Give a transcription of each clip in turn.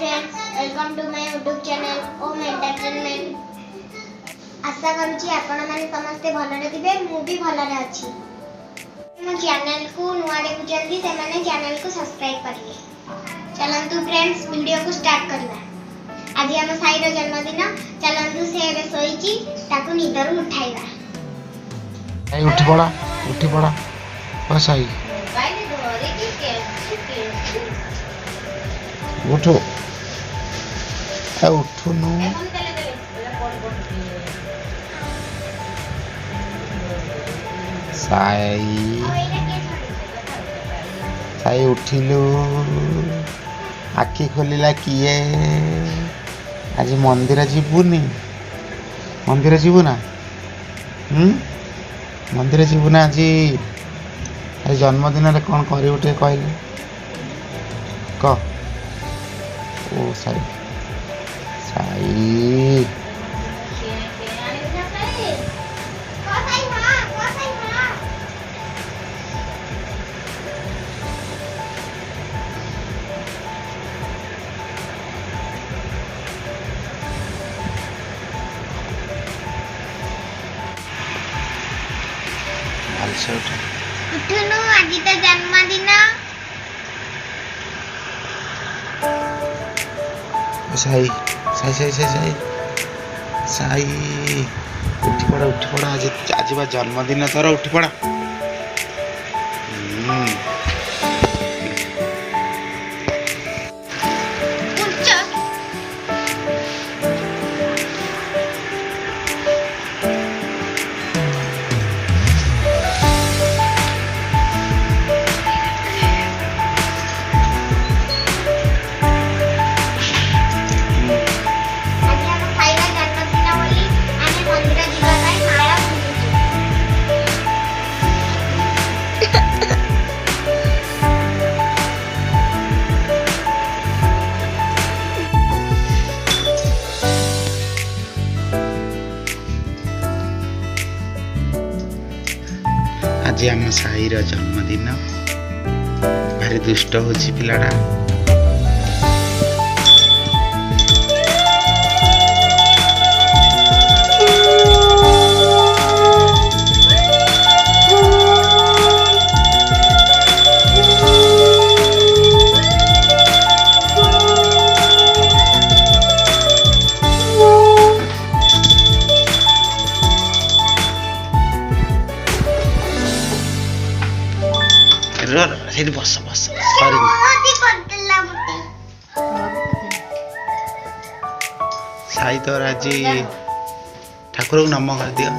Friends, welcome to my YouTube channel Om entertainment. आशा करूची आपण माने समस्त भलरे दिबे, मु भी भलरे अछि। मो चैनल को नुआ देखुचंदी से माने चैनल को सब्सक्राइब करिए। चलंतु फ्रेंड्स वीडियो को स्टार्ट करबा। आज हम साईर जन्मदिन, चलंतु से एबे सोईची ताकू निदर उठाइबा। साई उठी पड़ा ओ साई उठो ए उठुनु साई साई उठिलु आखि खोलिला किए आज मंदिर जीवुनी मंदिर जीवु ना मंदिर जीवु ना आज जन्मदिन रे कौन करू टे कहले क ओ साई साई उठनु आज तो जन्मदिन। साई साई साई साई साई साई उठी पड़ा आज बा जन्मदिन तोर उठी पड़ा आज आम साईर जन्मदिन भारी दुष्ट होची पिलाड़ा बस बस सॉरी साई तो आज ठाकुर को नम कर दियो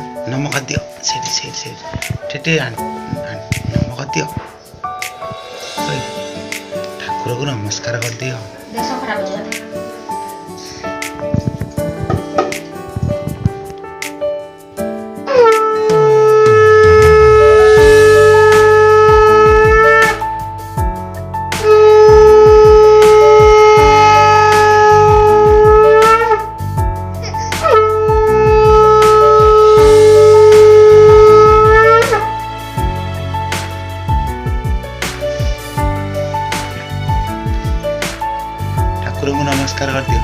ठेठे नम कर दियो ठाकुर को नमस्कार कर दियो। नमस्कार कर दियो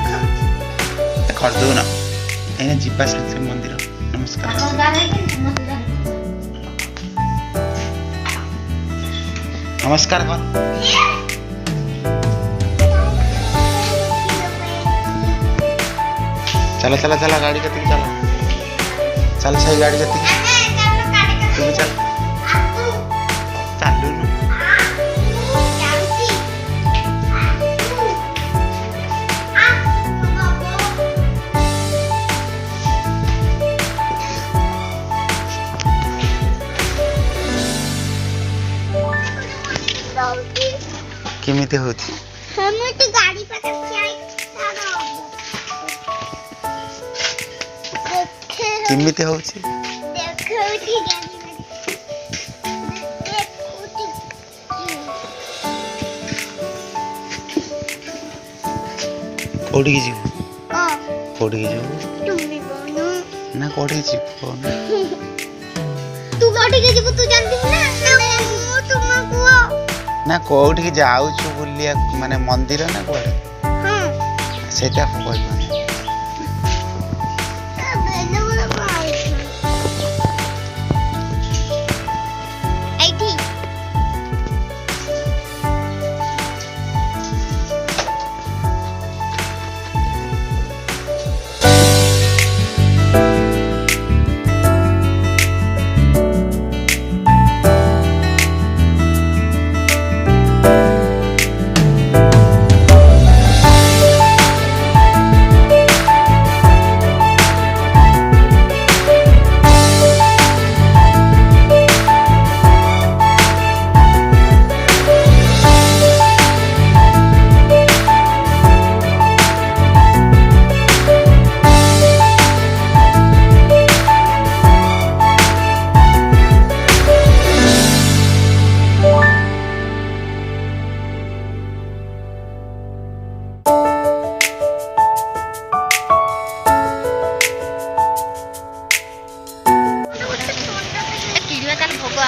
कर दो ना एने जीवा से मंदिर नमस्कार नमस्कार कर चला चला चला गाड़ी कती चल सही गाड़ी कती तू भी चल चालू केमिते होती हम तो गाड़ी पर केमिते होची देखो उठी गाड़ी कोडी की जीव ओ कोडी की जीव तुम भी बोलो ना कोडी की जीव तू कोडी की जीव तू जानती है ना तुमको ना कोठी की जाउछु बुलिया माने मंदिर ना कोडे हां ସେଇଟା କହିବା ଏଇଠି କିଣିବା ତାହେଲେ ଭୋଗ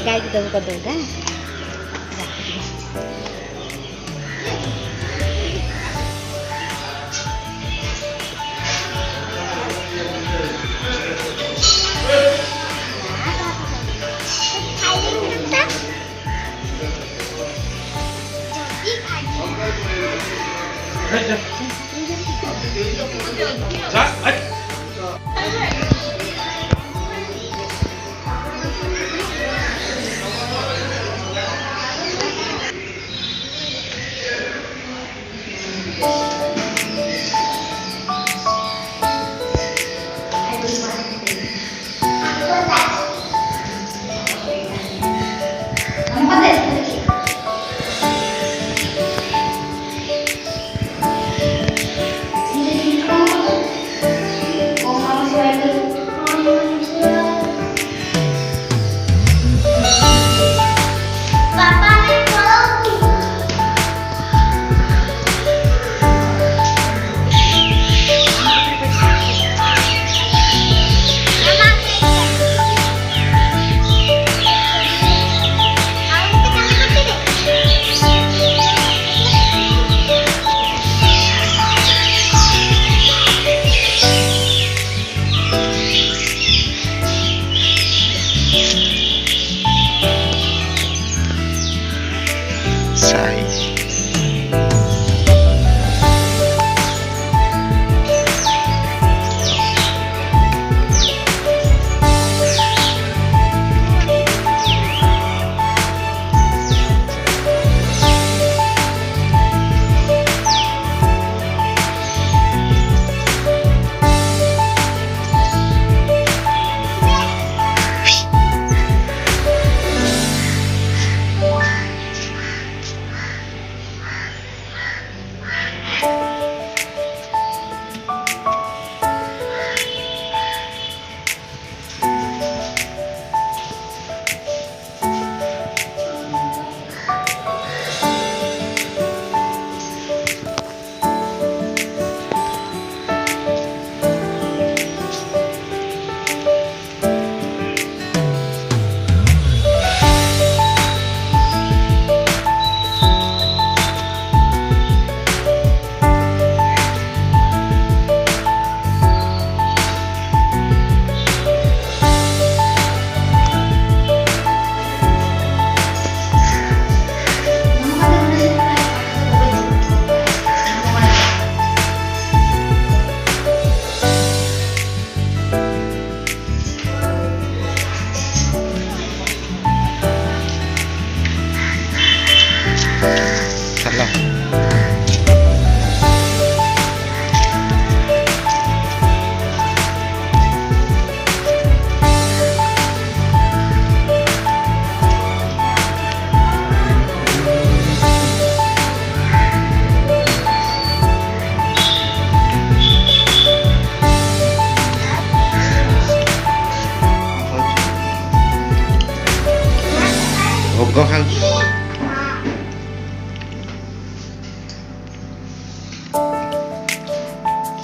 गाई की दम कर दूंगा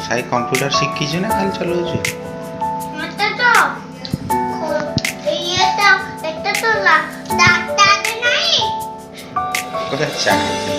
ସାଇ କମ୍ପ୍ୟୁଟର ଶିଖିଛୁ ନା ଖାଲି ଚଲଉଛୁ? ମତେ ତ ଇଏଟା ଏଟା ତ ଦାଦା ନାହିଁ। ଗୋଟେ ଚାର୍ଜ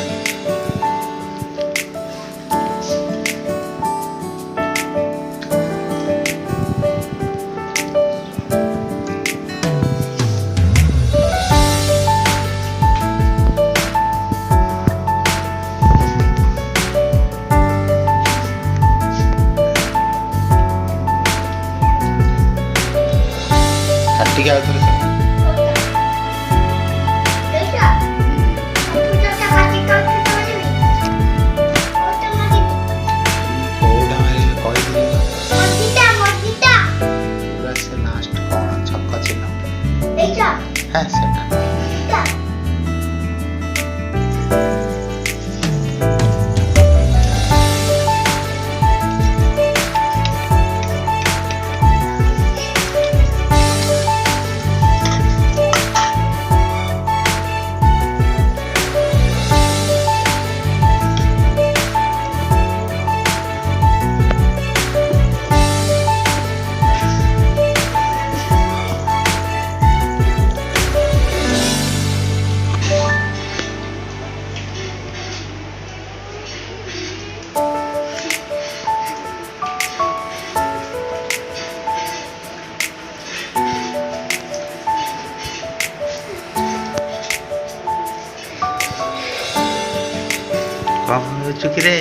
ଟିକେ ଆଉ ଥରେ କୋଉଟା ମାରିଲି କହିଥିଲି ପୁରା ସେ ଲାଷ୍ଟ କଣ ଛକ ଚିହ୍ନ ହଁ ସେଟା କଣ ହଉଛୁ କିରେ?